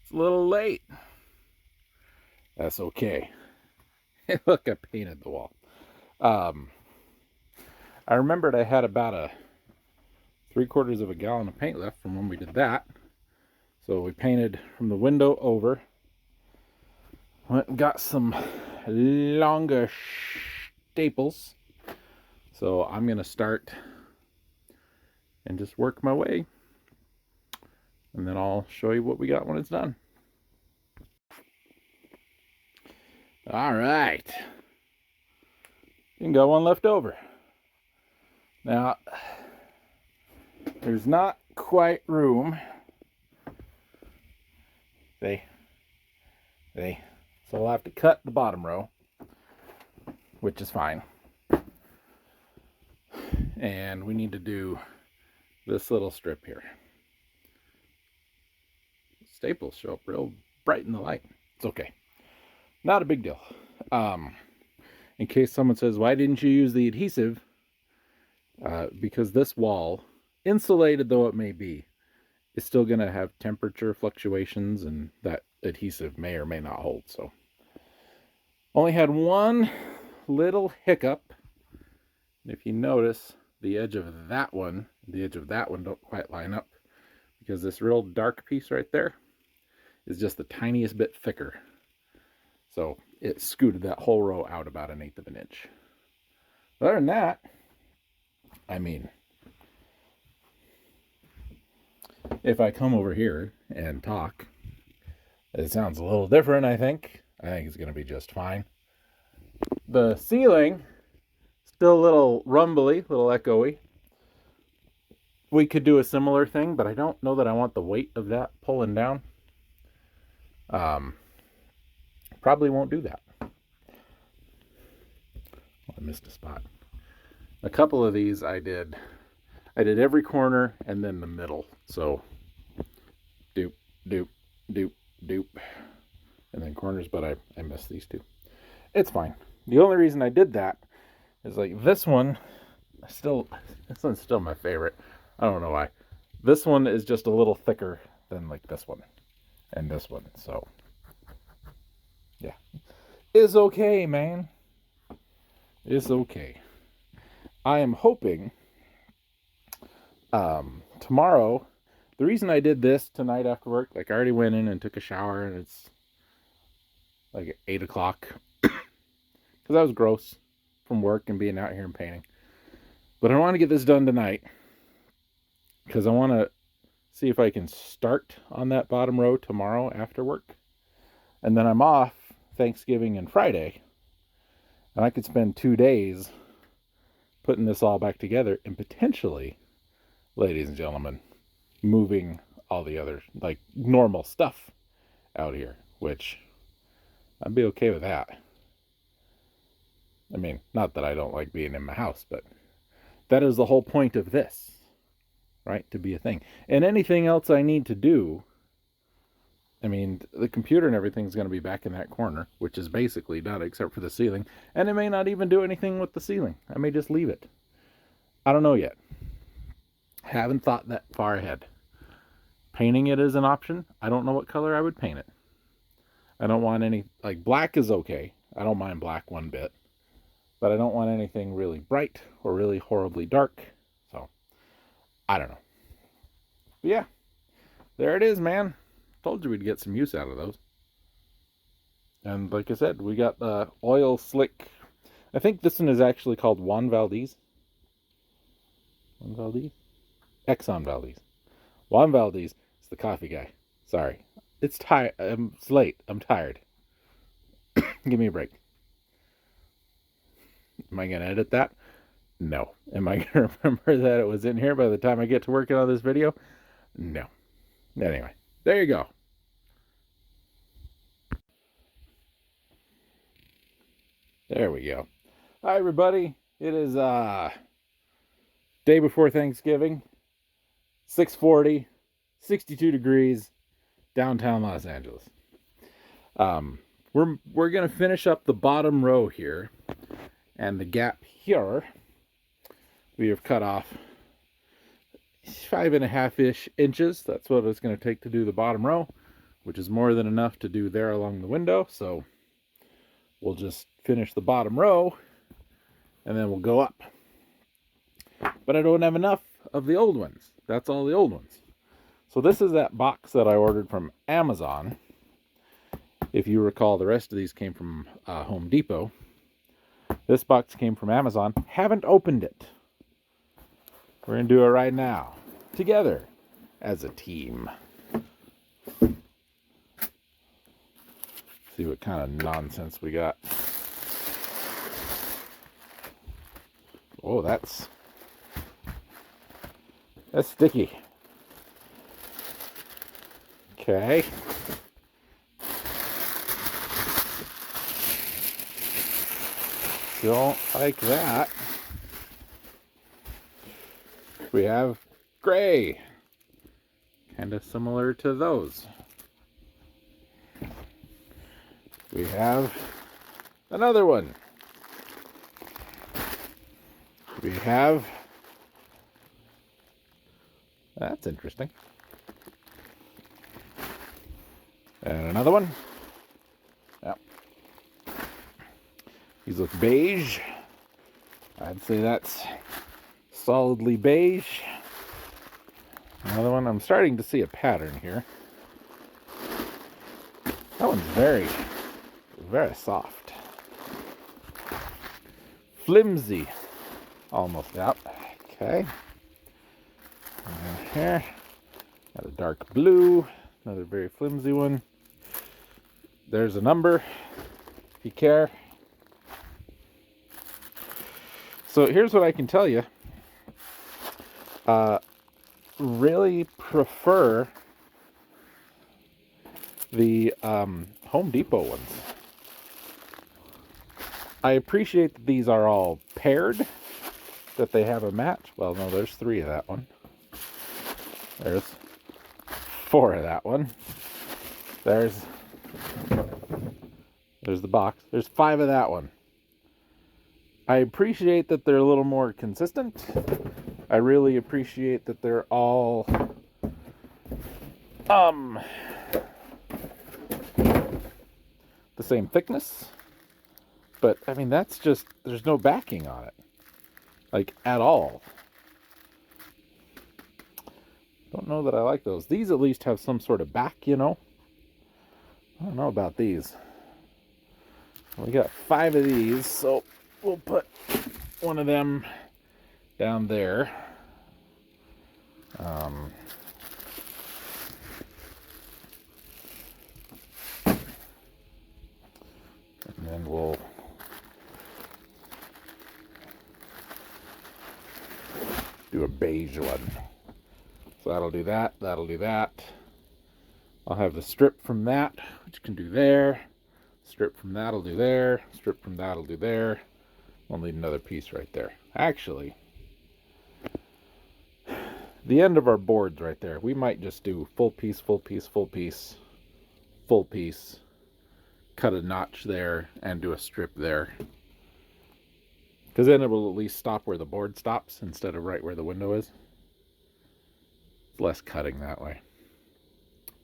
It's a little late. That's okay. Look, I painted the wall. I remembered I had about a 3/4 of a gallon of paint left from when we did that. So we painted from the window over. Went and got some longer staples. So I'm going to start and just work my way. And then I'll show you what we got when it's done. All right. You can got one left over. Now, there's not quite room. So we'll have to cut the bottom row, which is fine. And we need to do this little strip here. Staples show up real bright in the light. It's okay. Not a big deal. In case someone says, why didn't you use the adhesive? Because this wall, insulated though it may be, is still going to have temperature fluctuations, and that adhesive may or may not hold. So only had one little hiccup. If you notice, the edge of that one, don't quite line up, because this real dark piece right there is just the tiniest bit thicker. So it scooted that whole row out about 1/8 of an inch. Other than that, I mean, if I come over here and talk, it sounds a little different, I think. I think it's going to be just fine. The ceiling, still a little rumbly, a little echoey. We could do a similar thing, but I don't know that I want the weight of that pulling down. Probably won't do that. Oh, I missed a spot. A couple of these I did every corner and then the middle. So doop, doop, doop, doop, and then corners, but I missed these two. It's fine. The only reason I did that is like this one's still my favorite. I don't know why. This one is just a little thicker than like this one and this one. So yeah, it's okay, man. It's okay. I am hoping tomorrow, the reason I did this tonight after work, like I already went in and took a shower, and it's like 8 o'clock, because I was gross from work and being out here and painting. But I want to get this done tonight, because I want to see if I can start on that bottom row tomorrow after work. And then I'm off Thanksgiving and Friday, and I could spend 2 days putting this all back together, and potentially, ladies and gentlemen, moving all the other like normal stuff out here, which I'd be okay with that. I mean, not that I don't like being in my house, but that is the whole point of this, right? To be a thing. And anything else I need to do, I mean, the computer and everything's going to be back in that corner, which is basically done except for the ceiling. And it may not even do anything with the ceiling. I may just leave it. I don't know yet. Haven't thought that far ahead. Painting it is an option. I don't know what color I would paint it. I don't want any, like, black is okay. I don't mind black one bit. But I don't want anything really bright or really horribly dark. So, I don't know. But yeah, there it is, man. Told you we'd get some use out of those. And like I said, we got the oil slick. I think this one is actually called Juan Valdez. Juan Valdez? Exxon Valdez. Juan Valdez is the coffee guy. Sorry. It's late. I'm tired. Give me a break. Am I going to edit that? No. Am I going to remember that it was in here by the time I get to working on this video? No. Anyway, there you go. There we go. Hi, everybody. It is day before Thanksgiving, 6:40, 62 degrees, downtown Los Angeles. We're gonna finish up the bottom row here, and the gap here we have cut off 5.5-ish inches. That's what it's gonna take to do the bottom row. which is more than enough to do there along the window. So we'll just finish the bottom row and then we'll go up. But I don't have enough of the old ones. That's all the old ones. So this is that box that I ordered from Amazon. If you recall, the rest of these came from Home Depot. This box came from Amazon. Haven't opened it. We're going to do it right now. Together. As a team. See what kind of nonsense we got. Oh, that's sticky. Okay. Don't like that. We have gray. Kind of similar to those. We have another one. We have... That's interesting. And another one. Yep. These look beige. I'd say that's solidly beige. Another one. I'm starting to see a pattern here. That one's very, very soft. Flimsy. Almost out. Okay. And here. Got a dark blue. Another very flimsy one. There's a number, if you care. So here's what I can tell you. Really prefer the Home Depot ones. I appreciate that these are all paired, that they have a match. Well, no, there's 3 of that one. There's 4 of that one. There's the box. There's 5 of that one. I appreciate that they're a little more consistent. I really appreciate that they're all the same thickness. But I mean, that's just, there's no backing on it. Like, at all. Don't know that I like those. These at least have some sort of back, you know. I don't know about these. We got 5 of these, so we'll put one of them down there. And then we'll do a beige one. So that'll do that, that'll do that. I'll have the strip from that, which can do there. Strip from that'll do there. Strip from that'll do there. We'll need another piece right there. Actually, the end of our boards right there, we might just do full piece, full piece, full piece, full piece. Cut a notch there and do a strip there. Because then it will at least stop where the board stops instead of right where the window is. It's less cutting that way.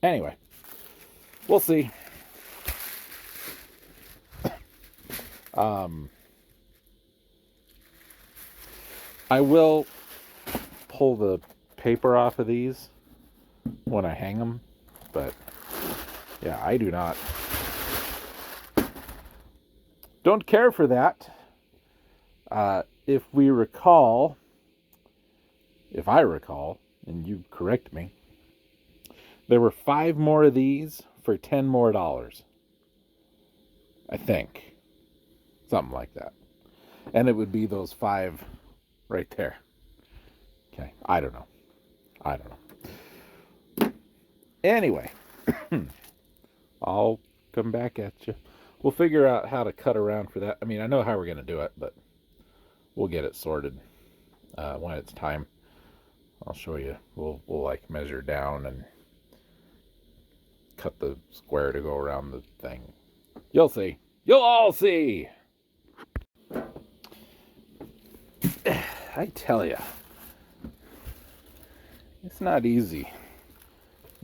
Anyway, we'll see. I will pull the paper off of these when I hang them, but yeah, I do not. Don't care for that. If I recall, and you correct me, there were 5 more of these for $10 more. I think. Something like that. And it would be those 5 right there. Okay, I don't know. Anyway, I'll come back at you. We'll figure out how to cut around for that. I mean, I know how we're going to do it, but we'll get it sorted when it's time. I'll show you. We'll like measure down and cut the square to go around the thing. You'll see. You'll all see. I tell you, it's not easy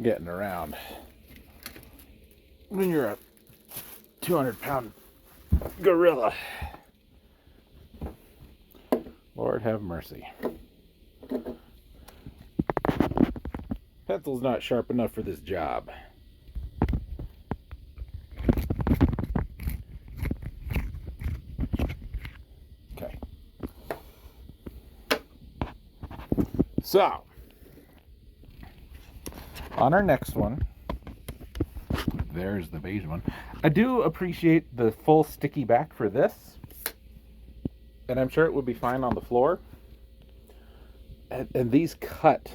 getting around. when you're a 200-pound gorilla. Lord have mercy. Pencil's not sharp enough for this job. Okay. So, on our next one, there's the beige one. I do appreciate the full sticky back for this, and I'm sure it would be fine on the floor. And these cut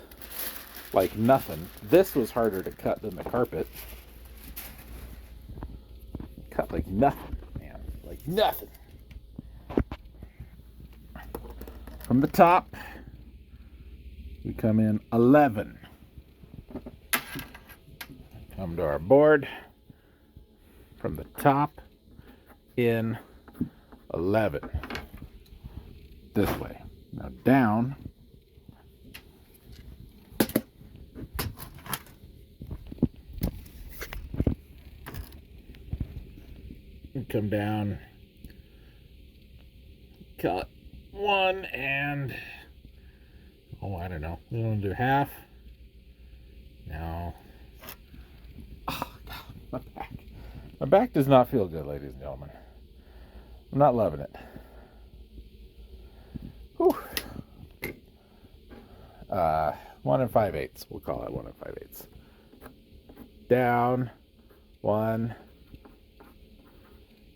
like nothing. This was harder to cut than the carpet. Cut like nothing, man. Like nothing. From the top, we come in 11. Come to our board. From the top, in 11. This way. Now down. And come down. Cut 1 and... oh, I don't know. We want to do half. No. Oh, God, my back. My back does not feel good, ladies and gentlemen. I'm not loving it. Whew. 1 5/8. We'll call it 1 5/8. Down. 1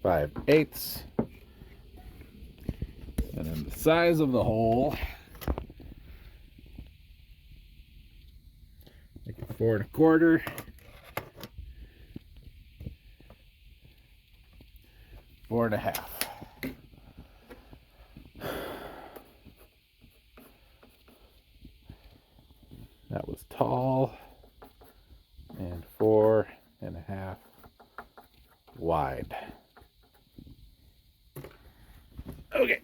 5/8. And then the size of the hole. Make it 4 1/4. 4 1/2. That was tall and 4 1/2 wide. Okay.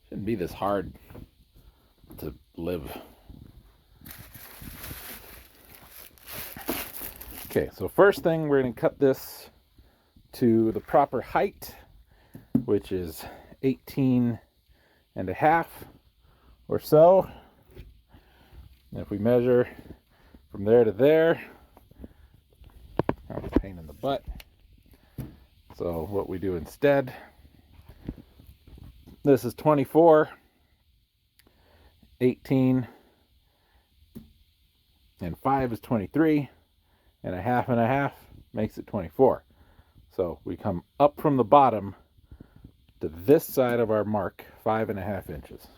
Shouldn't be this hard to live. Okay, so first thing, we're going to cut this to the proper height, which is 18 1/2 or so. And if we measure from there to there, that's a pain in the butt. So what we do instead, this is 24, 18, and 5 is 23, and 1/2 makes it 24. So we come up from the bottom to this side of our mark, 5 1/2 inches.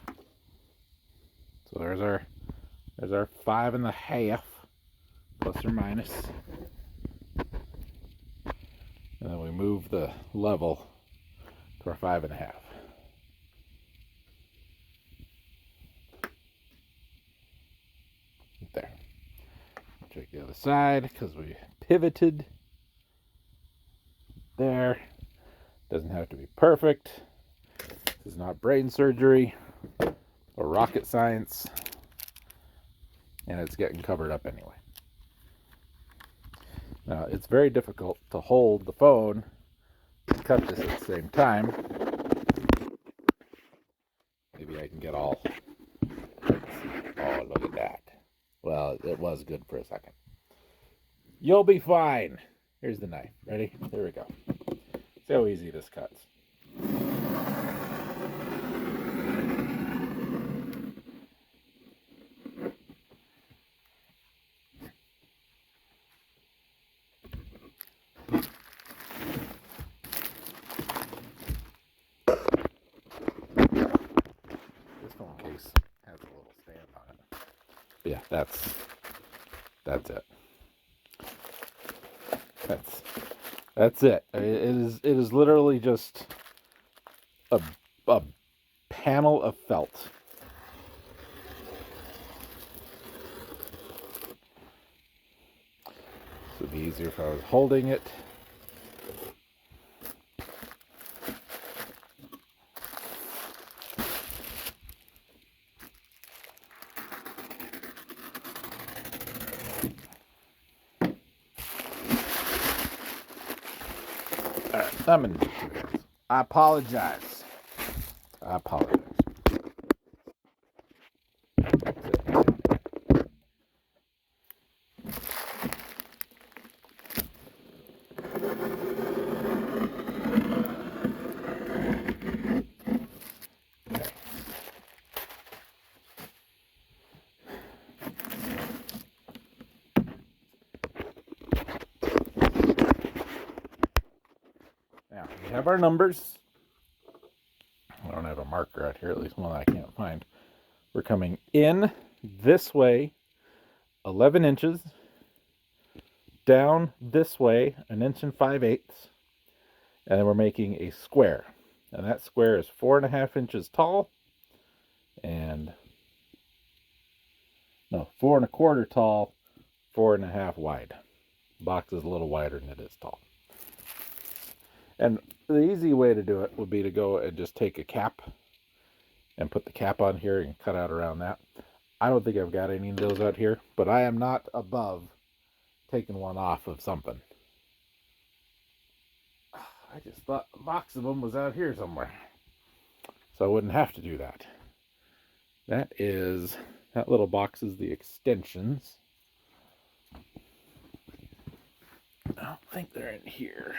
So there's our 5 1/2, plus or minus. And then we move the level to our 5 1/2. There. Check the other side because we pivoted. There. Doesn't have to be perfect. This is not brain surgery or rocket science. And it's getting covered up anyway. Now, it's very difficult to hold the phone and cut this at the same time. Maybe I can get all... oh, look at that. Well, it was good for a second. You'll be fine. Here's the knife. Ready? Here we go. See how easy this cuts. This phone case has a little stand on it. But yeah, that's it. That's it. It is literally just a panel of felt. This would be easier if I was holding it. I'm gonna do 2 hands. I apologize. I apologize. Now, we have our numbers. I don't have a marker out here, at least one I can't find. We're coming in this way 11 inches, down this way 1 inch and 5/8, and then we're making a square. And that square is 4.5 inches tall, and no, 4 1/4 tall, 4.5 wide. The box is a little wider than it is tall. And the easy way to do it would be to go and just take a cap and put the cap on here and cut out around that. I don't think I've got any of those out here, but I am not above taking one off of something. I just thought a box of them was out here somewhere, so I wouldn't have to do that. That little box is the extensions. I don't think they're in here.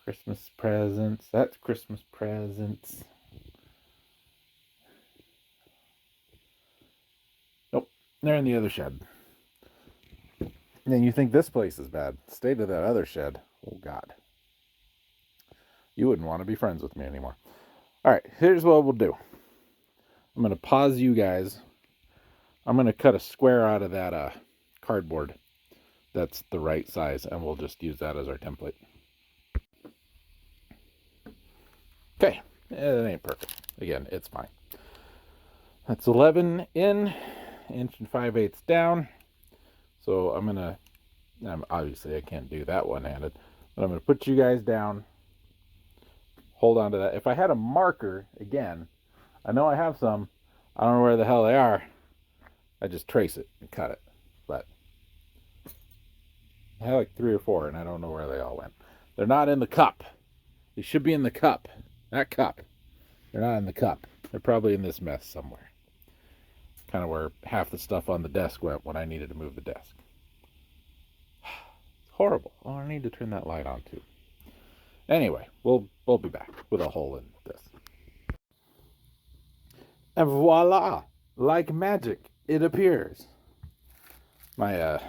Christmas presents. That's Christmas presents. Nope, they're in the other shed. And then you think this place is bad. Stay to that other shed. Oh, God. You wouldn't want to be friends with me anymore. All right, here's what we'll do. I'm going to pause you guys. I'm going to cut a square out of that cardboard that's the right size, and we'll just use that as our template. Okay, it ain't perfect. Again, it's fine. That's 11 in, 1 inch and 5/8 down. So obviously I can't do that one-handed, but I'm going to put you guys down. Hold on to that. If I had a marker, again, I know I have some. I don't know where the hell they are. I just trace it and cut it. But I had like 3 or 4, and I don't know where they all went. They're not in the cup. They should be in the cup. That cup. They're not in the cup. They're probably in this mess somewhere. Kind of where half the stuff on the desk went when I needed to move the desk. It's horrible. Oh, I need to turn that light on too. Anyway, we'll be back with a hole in this. And voila! Like magic, it appears. My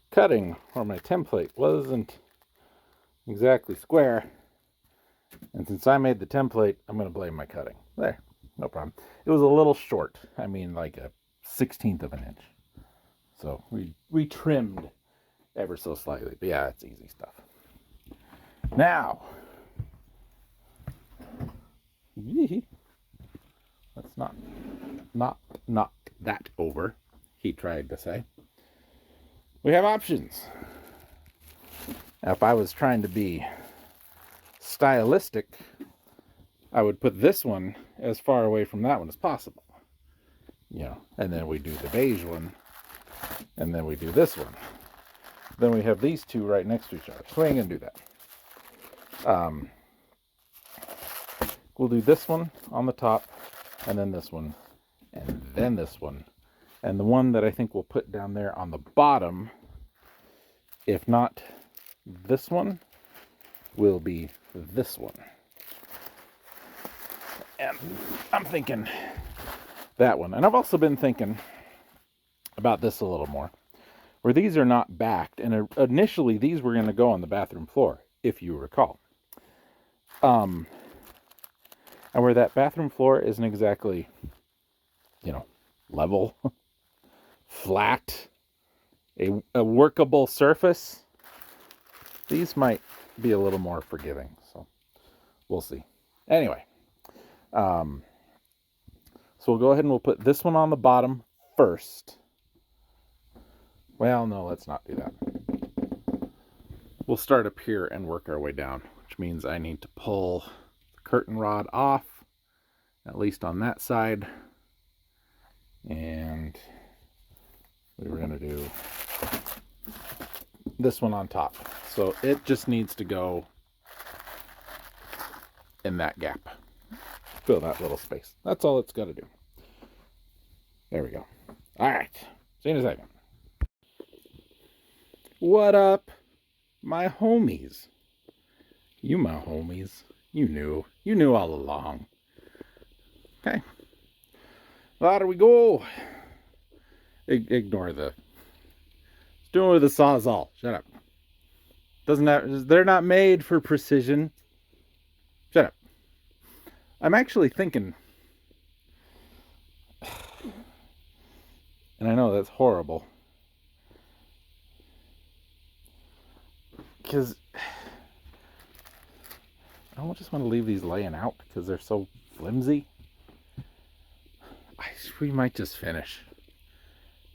cutting, or my template, wasn't exactly square. And since I made the template, I'm going to blame my cutting. There, no problem. It was a little short. I mean, like a 1/16 of an inch. So we trimmed ever so slightly. But yeah, it's easy stuff. Now, let's not knock that over, he tried to say. We have options. Now, if I was trying to be stylistic, I would put this one as far away from that one as possible. And then we do the beige one, and then we do this one. Then we have these two right next to each other. So we ain't gonna do that. We'll do this one on the top, and then this one, and then this one. And the one that I think we'll put down there on the bottom, if not this one, will be this one. And I'm thinking that one. And I've also been thinking about this a little more, where these are not backed. And initially, these were going to go on the bathroom floor, if you recall. And where that bathroom floor isn't exactly, level, flat, a workable surface, these might be a little more forgiving. So we'll see. Anyway, so we'll go ahead and we'll put this one on the bottom first. Well, no, let's not do that. We'll start up here and work our way down, which means I need to pull the curtain rod off, at least on that side. And we were going to do this one on top. So it just needs to go in that gap. Fill that little space. That's all it's got to do. There we go. All right. See you in a second. What up, my homies? You my homies. You knew. You knew all along. Okay. There we go. Ignore the... It's doing with the Sawzall. Shut up. Doesn't have... They're not made for precision. Shut up. I'm actually thinking... And I know that's horrible. Because... I don't just want to leave these laying out because they're so flimsy. We might just finish.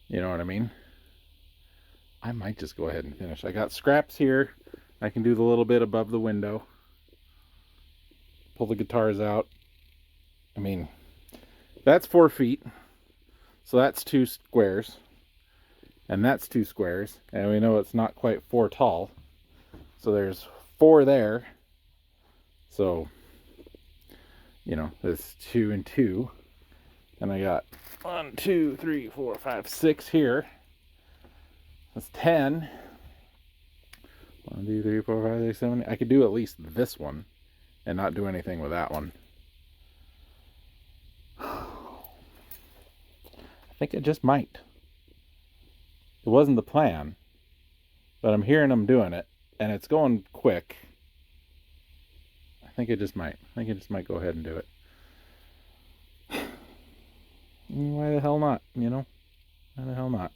You know what I mean? I might just go ahead and finish. I got scraps here. I can do the little bit above the window. Pull the guitars out. I mean, that's 4 feet. So that's 2 squares. And that's 2 squares. And we know it's not quite 4 tall. So there's 4 there. So, you know, there's 2 and 2. And I got 1, 2, 3, 4, 5, 6 here. That's 10. 1, 2, 3, 4, 5, 6, 7. I could do at least this one and not do anything with that one. I think I just might. It wasn't the plan, but I'm hearing them doing it, and it's going quick. I think it just might. I think it just might go ahead and do it. Why the hell not, you know? Why the hell not?